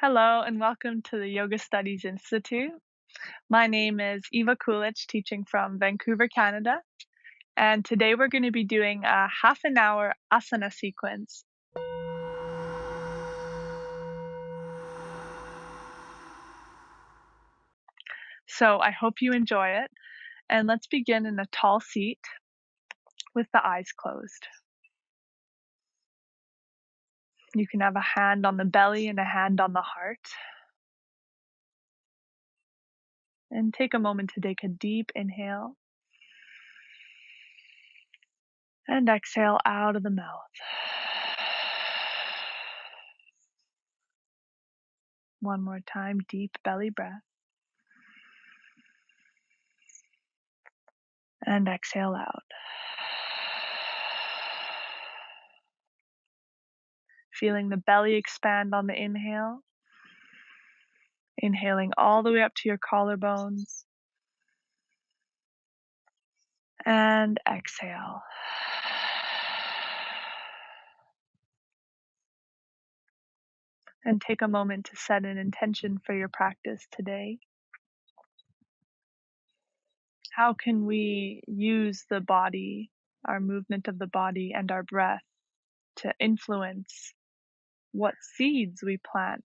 Hello and welcome to the Yoga Studies Institute. My name is Eva Kulich, teaching from Vancouver, Canada. And today we're going to be doing a half an hour asana sequence. So I hope you enjoy it. And let's begin in a tall seat with the eyes closed. You can have a hand on the belly and a hand on the heart. And take a moment to take a deep inhale. And exhale out of the mouth. One more time, deep belly breath. And exhale out. Feeling the belly expand on the inhale. Inhaling all the way up to your collarbones. And exhale. And take a moment to set an intention for your practice today. How can we use the body, our movement of the body and our breath to influence what seeds we plant?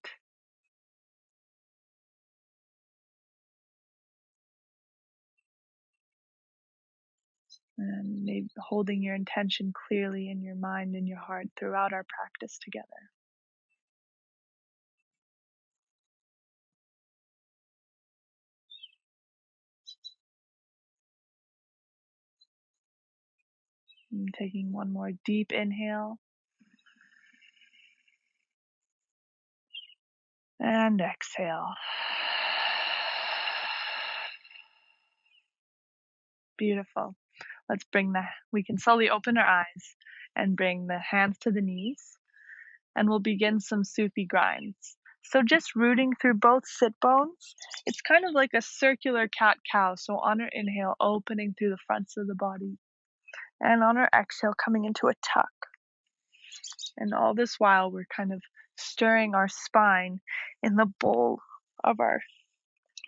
And maybe holding your intention clearly in your mind and your heart throughout our practice together. And taking one more deep inhale. And exhale. Beautiful. We can slowly open our eyes and bring the hands to the knees. And we'll begin some Sufi grinds. So just rooting through both sit bones. It's kind of like a circular cat-cow. So on our inhale, opening through the fronts of the body. And on our exhale, coming into a tuck. And all this while, we're kind of stirring our spine in the bowl of our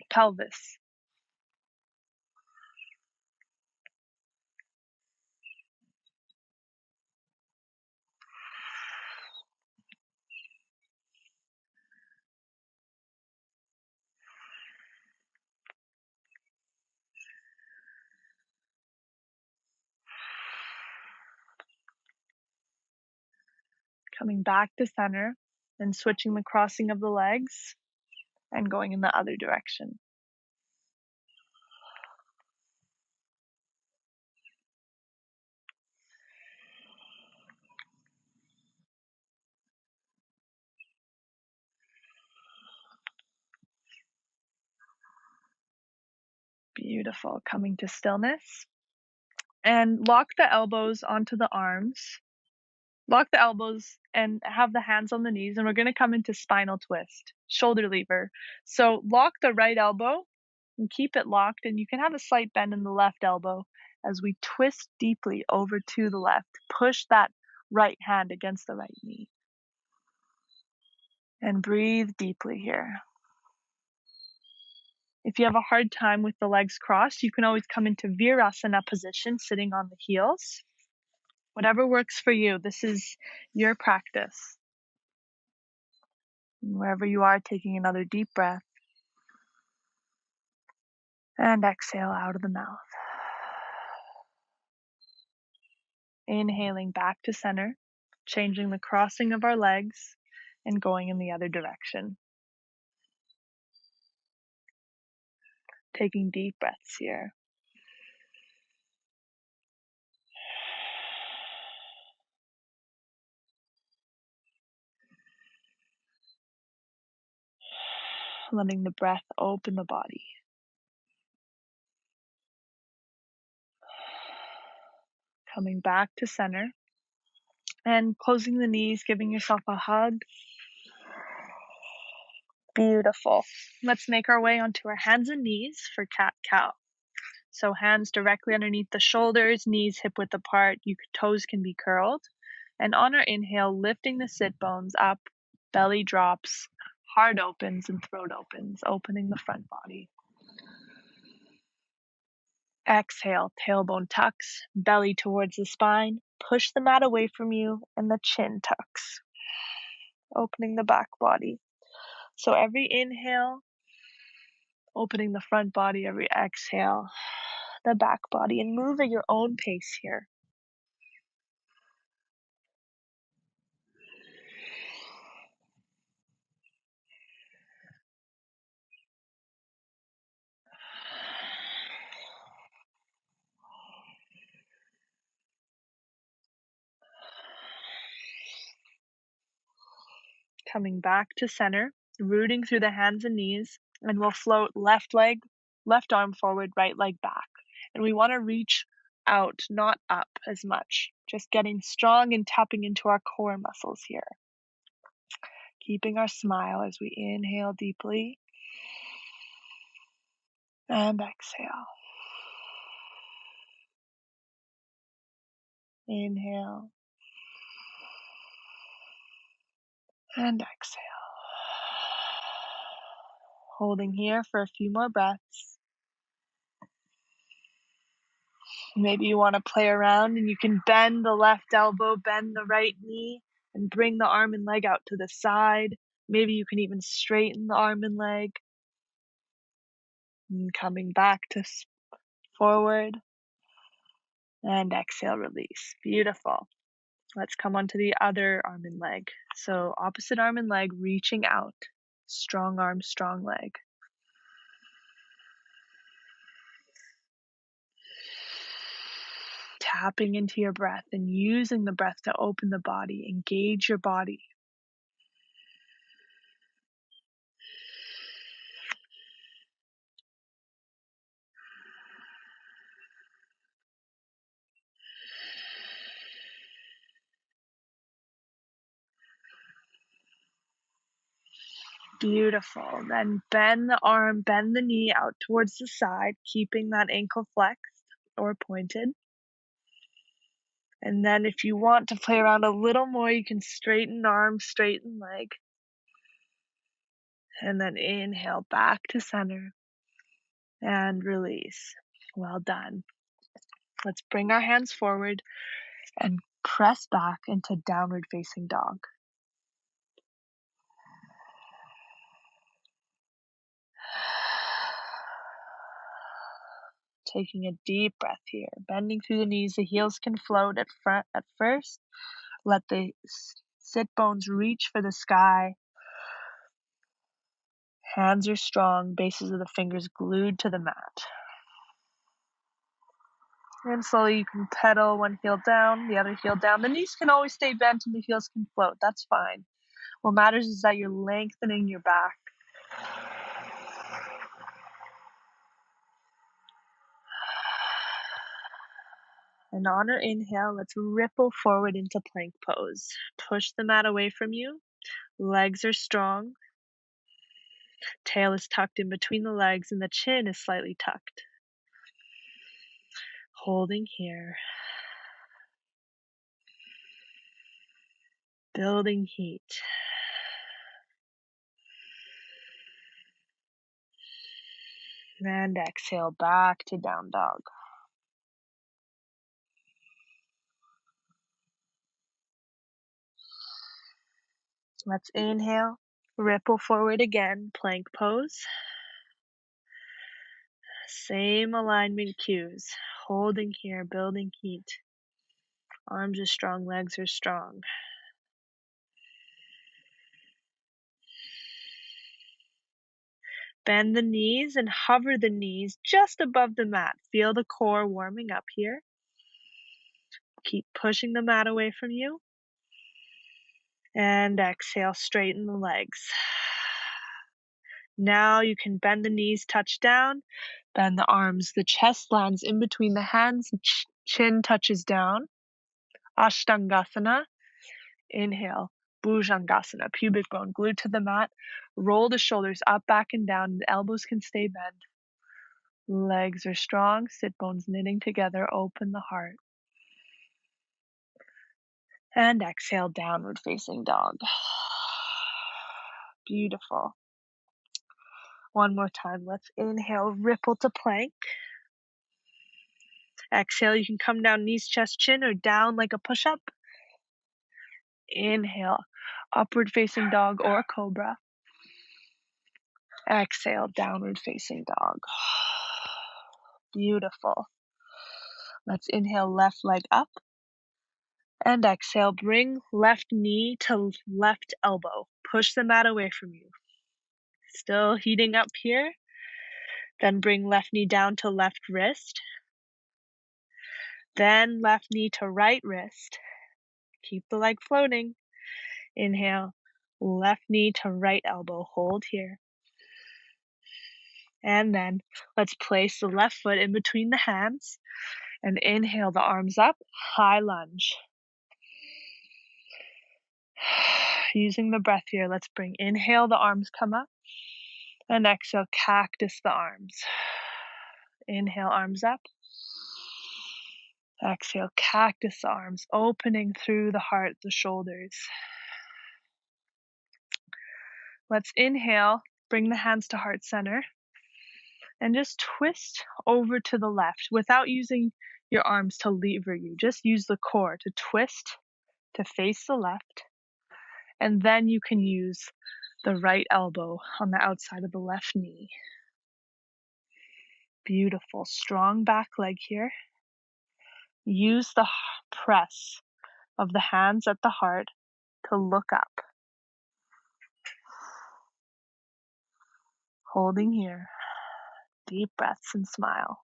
pelvis. Coming back to center and switching the crossing of the legs and going in the other direction. Beautiful. Coming to stillness. And lock the elbows onto the arms. Lock the elbows and have the hands on the knees. And we're going to come into spinal twist, shoulder lever. So lock the right elbow and keep it locked. And you can have a slight bend in the left elbow as we twist deeply over to the left. Push that right hand against the right knee. And breathe deeply here. If you have a hard time with the legs crossed, you can always come into Virasana position, sitting on the heels. Whatever works for you. This is your practice. And wherever you are, taking another deep breath. And exhale out of the mouth. Inhaling back to center, changing the crossing of our legs and going in the other direction. Taking deep breaths here. Letting the breath open the body. Coming back to center and closing the knees, giving yourself a hug. Beautiful. Let's make our way onto our hands and knees for cat-cow. So hands directly underneath the shoulders, knees hip-width apart, toes can be curled. And on our inhale, lifting the sit bones up, belly drops, Heart opens and throat opens, opening the front body. Exhale, tailbone tucks, belly towards the spine. Push the mat away from you and the chin tucks, opening the back body. So every inhale, opening the front body, every exhale, the back body, and move at your own pace here. Coming back to center, rooting through the hands and knees, and we'll float left arm forward, right leg back. And we want to reach out, not up as much. Just getting strong and tapping into our core muscles here. Keeping our smile as we inhale deeply and exhale. Inhale and exhale. Holding here for a few more breaths. Maybe you want to play around and you can bend the left elbow, bend the right knee, and bring the arm and leg out to the side. Maybe you can even straighten the arm and leg. And coming back to forward. And exhale, release. Beautiful. Let's come onto the other arm and leg. So opposite arm and leg, reaching out. Strong arm, strong leg. Tapping into your breath and using the breath to open the body. Engage your body. Beautiful. Then bend the arm, bend the knee out towards the side, keeping that ankle flexed or pointed. And then if you want to play around a little more, you can straighten arm, straighten leg. And then inhale back to center and release. Well done. Let's bring our hands forward and press back into downward facing dog. Taking a deep breath here, bending through the knees. The heels can float at first. Let the sit bones reach for the sky. Hands are strong, bases of the fingers glued to the mat. And slowly you can pedal one heel down, the other heel down. The knees can always stay bent and the heels can float. That's fine. What matters is that you're lengthening your back. And on our inhale, let's ripple forward into plank pose. Push the mat away from you. Legs are strong. Tail is tucked in between the legs and the chin is slightly tucked. Holding here. Building heat. And exhale back to down dog. Let's inhale, ripple forward again, plank pose. Same alignment cues. Holding here, building heat. Arms are strong, legs are strong. Bend the knees and hover the knees just above the mat. Feel the core warming up here. Keep pushing the mat away from you. And exhale, straighten the legs. Now you can bend the knees, touch down, bend the arms. The chest lands in between the hands, chin touches down. Ashtangasana. Inhale, Bhujangasana, pubic bone glued to the mat. Roll the shoulders up, back, and down. The elbows can stay bent. Legs are strong, sit bones knitting together. Open the heart. And exhale, downward facing dog. Beautiful. One more time. Let's inhale, ripple to plank. Exhale, you can come down, knees, chest, chin, or down like a push-up. Inhale, upward facing dog or cobra. Exhale, downward facing dog. Beautiful. Let's inhale, left leg up. And exhale, bring left knee to left elbow. Push the mat away from you. Still heating up here. Then bring left knee down to left wrist. Then left knee to right wrist. Keep the leg floating. Inhale, left knee to right elbow. Hold here. And then let's place the left foot in between the hands and inhale the arms up, high lunge. Using the breath here, let's inhale the arms come up and exhale, cactus the arms. Inhale, arms up. Exhale, cactus the arms, opening through the heart, the shoulders. Let's inhale, bring the hands to heart center and just twist over to the left without using your arms to lever you. Just use the core to twist to face the left, and then you can use the right elbow on the outside of the left knee. Beautiful. Strong back leg here. Use the press of the hands at the heart to look up. Holding here. Deep breaths and smile.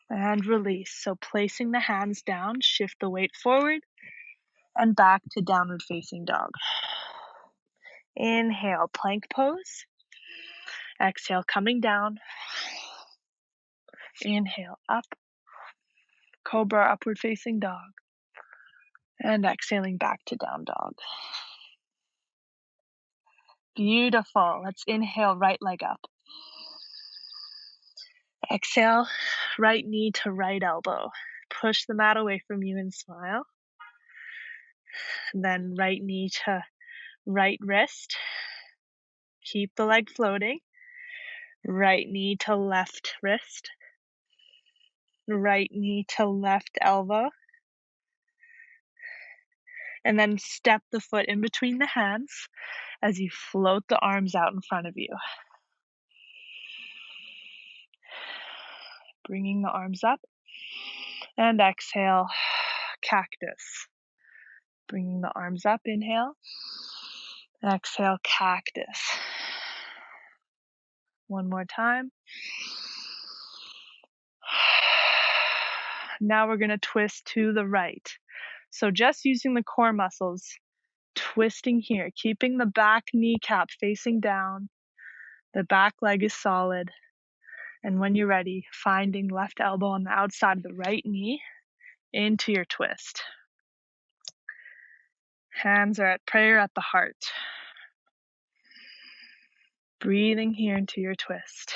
And release. So placing the hands down, shift the weight forward and back to downward facing dog. Inhale, plank pose. Exhale, coming down. Inhale, up. Cobra, upward facing dog. And exhaling back to down dog. Beautiful. Let's inhale, right leg up. Exhale, right knee to right elbow. Push the mat away from you and smile. And then right knee to right wrist. Keep the leg floating. Right knee to left wrist. Right knee to left elbow. And then step the foot in between the hands as you float the arms out in front of you. Bringing the arms up. And exhale, cactus. Bringing the arms up, inhale. Exhale, cactus. One more time. Now we're going to twist to the right. So just using the core muscles, twisting here, keeping the back kneecap facing down. The back leg is solid. And when you're ready, finding left elbow on the outside of the right knee into your twist. Hands are at prayer at the heart. Breathing here into your twist.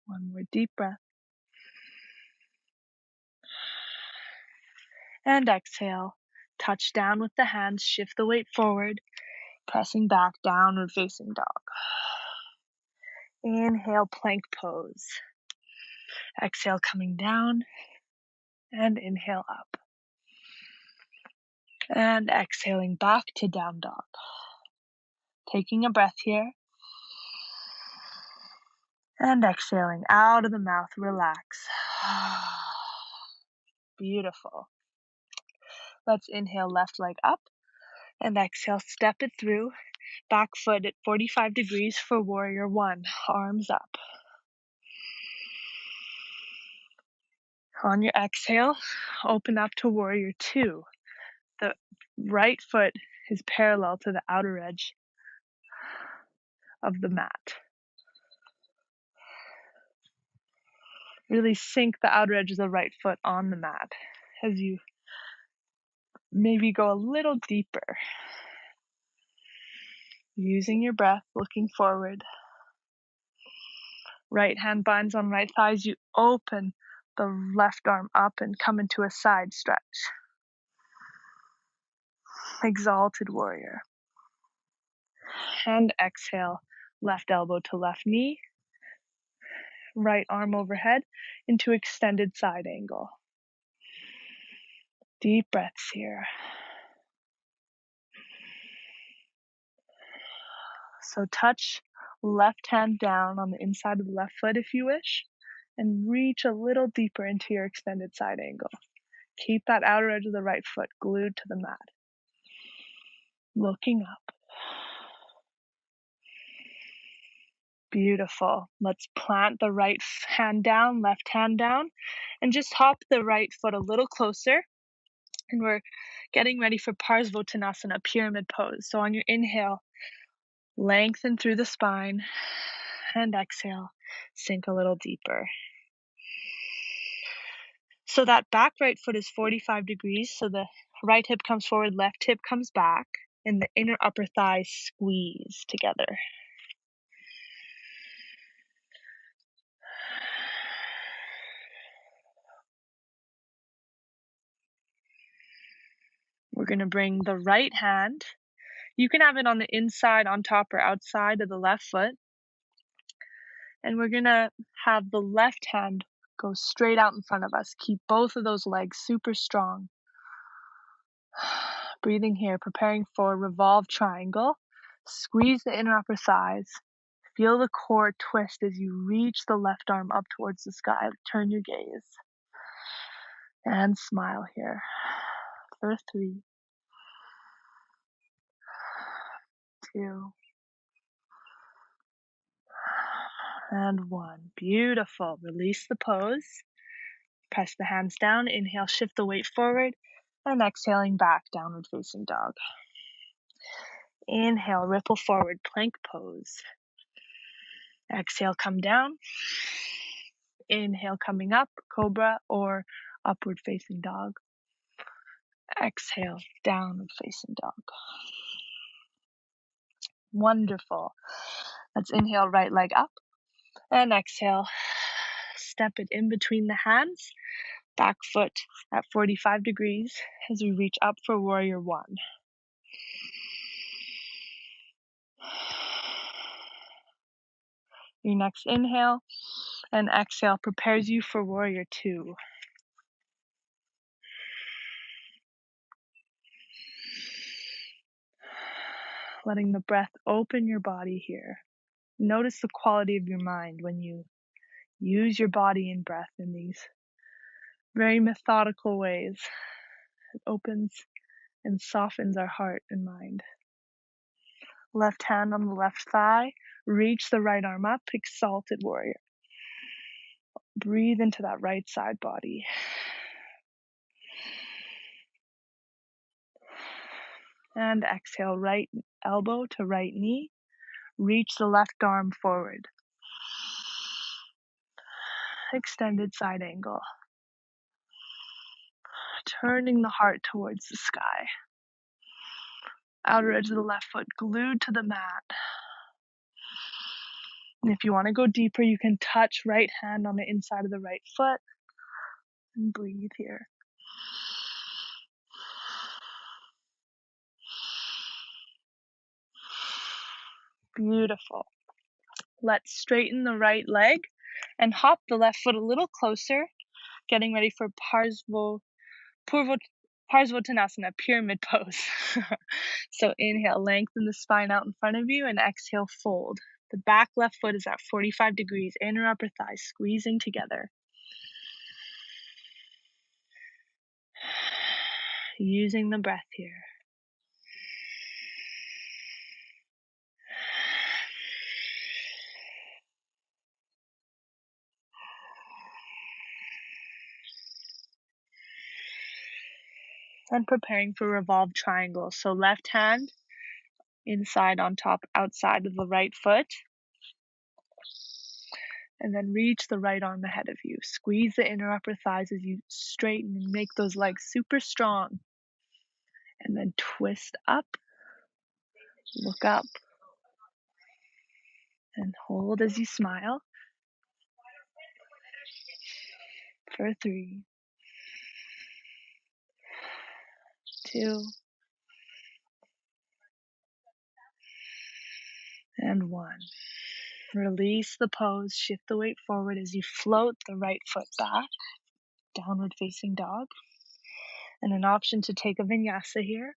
One more deep breath. And exhale. Touch down with the hands, shift the weight forward, pressing back, downward facing dog. Inhale, plank pose. Exhale, coming down, and inhale up. And exhaling back to down dog. Taking a breath here. And exhaling out of the mouth, relax. Beautiful. Let's inhale, left leg up, and exhale, step it through. Back foot at 45 degrees for warrior one, arms up. On your exhale, open up to warrior two. The right foot is parallel to the outer edge of the mat. Really sink the outer edge of the right foot on the mat as you maybe go a little deeper. Using your breath, looking forward. Right hand binds on right thighs. You open the left arm up and come into a side stretch. Exalted warrior. And exhale, left elbow to left knee. Right arm overhead into extended side angle. Deep breaths here. So touch left hand down on the inside of the left foot if you wish, and reach a little deeper into your extended side angle. Keep that outer edge of the right foot glued to the mat. Looking up. Beautiful. Let's plant the right hand down, left hand down, and just hop the right foot a little closer. And we're getting ready for Parsvottanasana, pyramid pose. So on your inhale, lengthen through the spine, and exhale, sink a little deeper. So that back right foot is 45 degrees. So the right hip comes forward, left hip comes back, and the inner upper thighs squeeze together. We're going to bring the right hand. You can have it on the inside, on top, or outside of the left foot. And we're going to have the left hand go straight out in front of us. Keep both of those legs super strong. Breathing here, preparing for Revolve Triangle. Squeeze the inner upper thighs. Feel the core twist as you reach the left arm up towards the sky. Turn your gaze. And smile here. For 3, 2, and 1. Beautiful. Release the pose. Press the hands down. Inhale, shift the weight forward. And exhaling back, downward facing dog. Inhale, ripple forward, plank pose. Exhale, come down. Inhale, coming up, cobra or upward facing dog. Exhale, downward facing dog. Wonderful. Let's inhale, right leg up. And exhale, step it in between the hands. Back foot at 45 degrees as we reach up for warrior 1. Your next inhale and exhale prepares you for warrior 2. Letting the breath open your body here. Notice the quality of your mind when you use your body and breath in these very methodical ways. It opens and softens our heart and mind. Left hand on the left thigh. Reach the right arm up, exalted warrior. Breathe into that right side body. And exhale, right elbow to right knee. Reach the left arm forward. Extended side angle. Turning the heart towards the sky. Outer edge of the left foot glued to the mat. And if you want to go deeper, you can touch right hand on the inside of the right foot. And breathe here. Beautiful. Let's straighten the right leg and hop the left foot a little closer, getting ready for Parsvottanasana, pyramid pose. So inhale, lengthen the spine out in front of you, and exhale, fold. The back left foot is at 45 degrees, inner upper thighs squeezing together. Using the breath here. And preparing for Revolve Triangle. So left hand inside, on top, outside of the right foot. And then reach the right arm ahead of you. Squeeze the inner upper thighs as you straighten and make those legs super strong. And then twist up, look up, and hold as you smile. For 3, 2, and 1. Release the pose, shift the weight forward as you float the right foot back, downward facing dog. And an option to take a vinyasa here.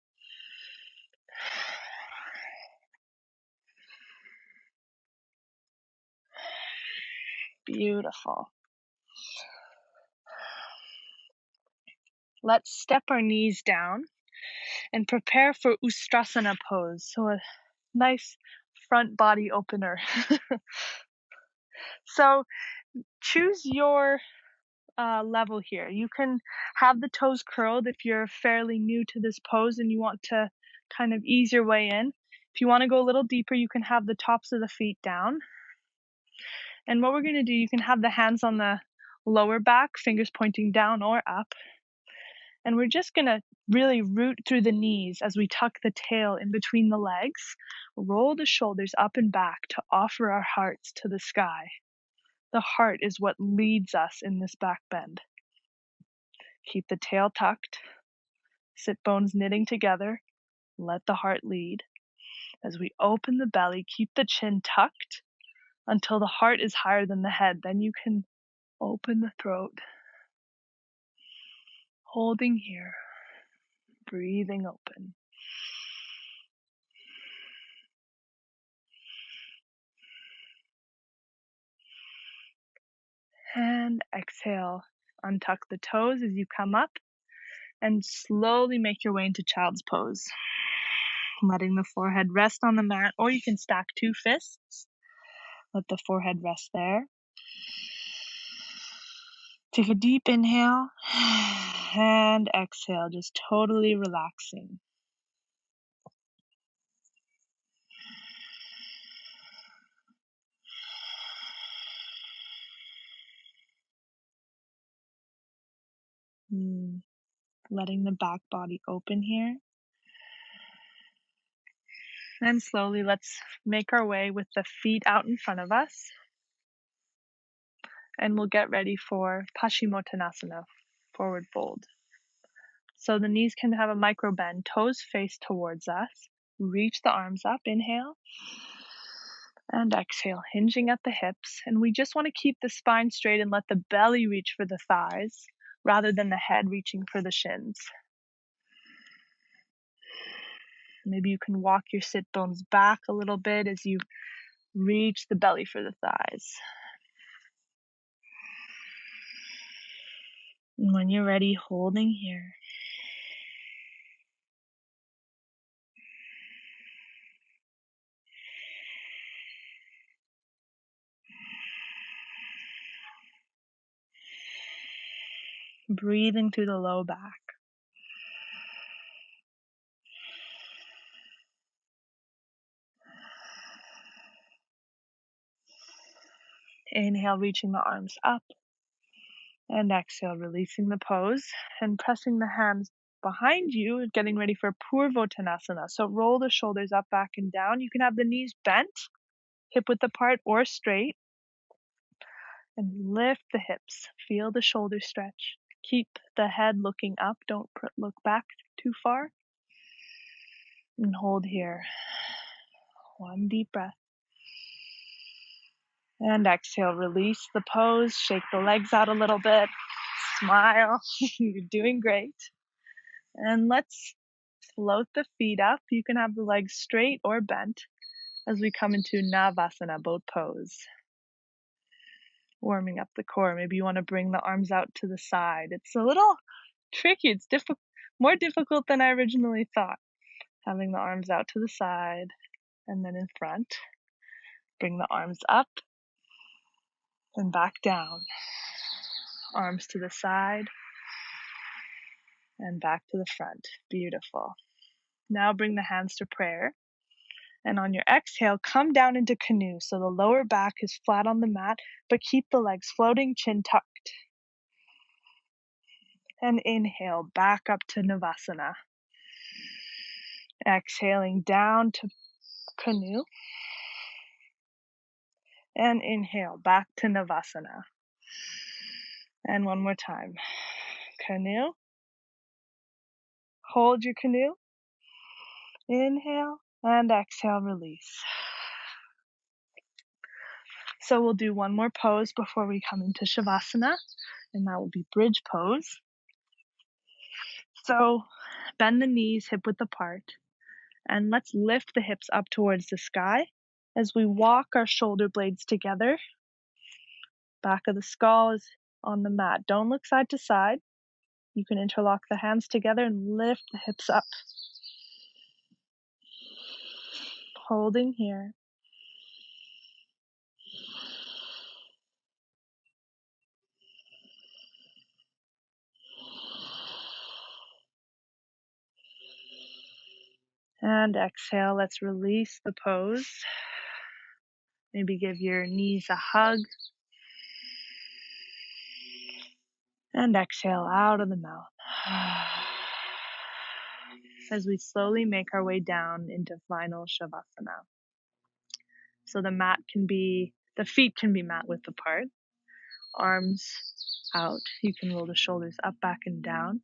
Beautiful. Let's step our knees down and prepare for Ustrasana pose. So a nice front body opener. So choose your level here. You can have the toes curled if you're fairly new to this pose and you want to kind of ease your way in. If you want to go a little deeper, you can have the tops of the feet down. And what we're going to do, you can have the hands on the lower back, fingers pointing down or up. And we're just going to really root through the knees as we tuck the tail in between the legs, roll the shoulders up and back to offer our hearts to the sky. The heart is what leads us in this back bend. Keep the tail tucked, sit bones knitting together, let the heart lead. As we open the belly, keep the chin tucked until the heart is higher than the head. Then you can open the throat, holding here, breathing open. And exhale, untuck the toes as you come up and slowly make your way into child's pose. Letting the forehead rest on the mat, or you can stack 2 fists. Let the forehead rest there. Take a deep inhale and exhale, just totally relaxing. Letting the back body open here. And slowly let's make our way with the feet out in front of us. And we'll get ready for Pashimotonasana, forward fold. So the knees can have a micro bend, toes face towards us. Reach the arms up, inhale. And exhale, hinging at the hips. And we just want to keep the spine straight and let the belly reach for the thighs rather than the head reaching for the shins. Maybe you can walk your sit bones back a little bit as you reach the belly for the thighs. And when you're ready, holding here. Breathing through the low back. Inhale, reaching the arms up. And exhale, releasing the pose and pressing the hands behind you, getting ready for Parsvottanasana. So roll the shoulders up, back, and down. You can have the knees bent, hip width apart or straight. And lift the hips. Feel the shoulders stretch. Keep the head looking up. Don't look back too far. And hold here. 1 deep breath. And exhale, release the pose. Shake the legs out a little bit. Smile. You're doing great. And let's float the feet up. You can have the legs straight or bent as we come into Navasana, boat pose. Warming up the core. Maybe you want to bring the arms out to the side. It's a little tricky. It's more difficult than I originally thought. Having the arms out to the side and then in front. Bring the arms up and back down. Arms to the side and back to the front. Beautiful. Now bring the hands to prayer. And on your exhale, come down into canoe. So the lower back is flat on the mat, but keep the legs floating, chin tucked. And inhale, back up to Navasana. Exhaling down to canoe. And inhale back to Navasana. And one more time. Canoe. Hold your canoe. Inhale and exhale, release. So we'll do one more pose before we come into Shavasana, and that will be bridge pose. So bend the knees hip width apart, and let's lift the hips up towards the sky as we walk our shoulder blades together. Back of the skull is on the mat. Don't look side to side. You can interlock the hands together and lift the hips up. Holding here. And exhale, let's release the pose. Maybe give your knees a hug. And exhale out of the mouth. As we slowly make our way down into final Shavasana. So the feet can be mat width apart. Arms out. You can roll the shoulders up, back, and down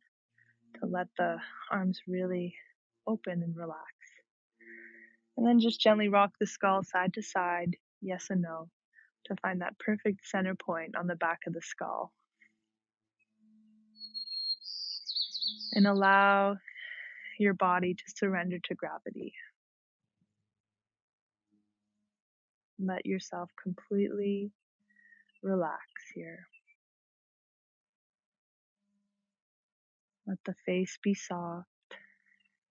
to let the arms really open and relax. And then just gently rock the skull side to side, yes and no, to find that perfect center point on the back of the skull. And allow your body to surrender to gravity. Let yourself completely relax here. Let the face be soft,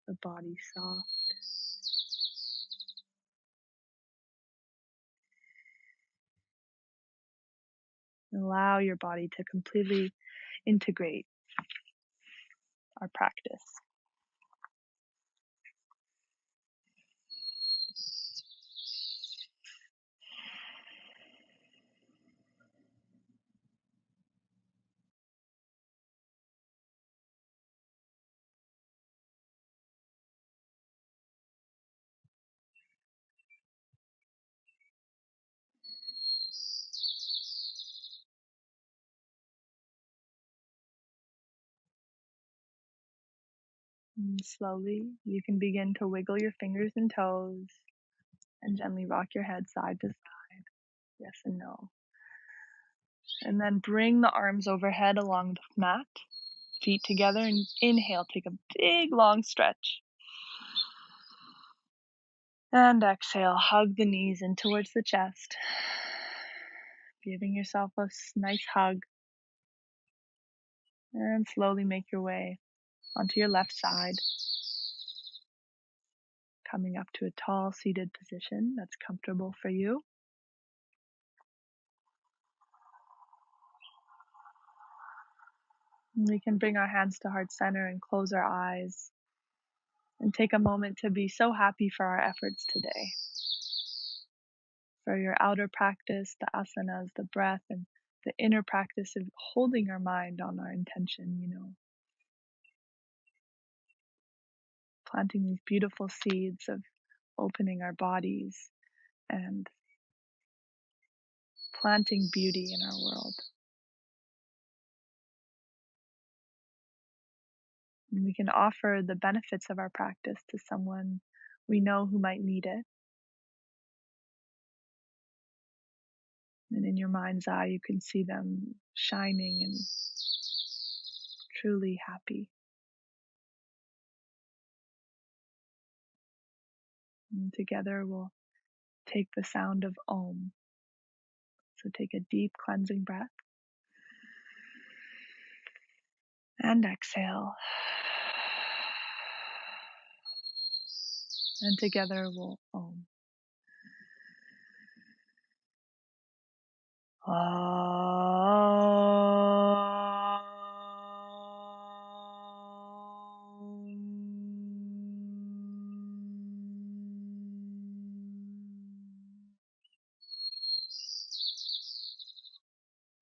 the body soft. Allow your body to completely integrate our practice. And slowly, you can begin to wiggle your fingers and toes and gently rock your head side to side, yes and no. And then bring the arms overhead along the mat, feet together, and inhale, take a big long stretch. And exhale, hug the knees in towards the chest, giving yourself a nice hug. And slowly make your way onto your left side, coming up to a tall seated position that's comfortable for you. And we can bring our hands to heart center and close our eyes and take a moment to be so happy for our efforts today. For your outer practice, the asanas, the breath, and the inner practice of holding our mind on our intention, planting these beautiful seeds of opening our bodies and planting beauty in our world. And we can offer the benefits of our practice to someone we know who might need it. And in your mind's eye, you can see them shining and truly happy. And together we'll take the sound of Om. So take a deep cleansing breath and exhale. And together we'll Om.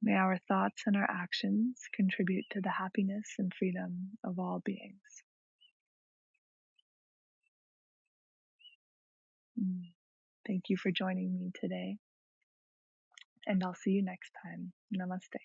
May our thoughts and our actions contribute to the happiness and freedom of all beings. Mm. Thank you for joining me today, and I'll see you next time. Namaste.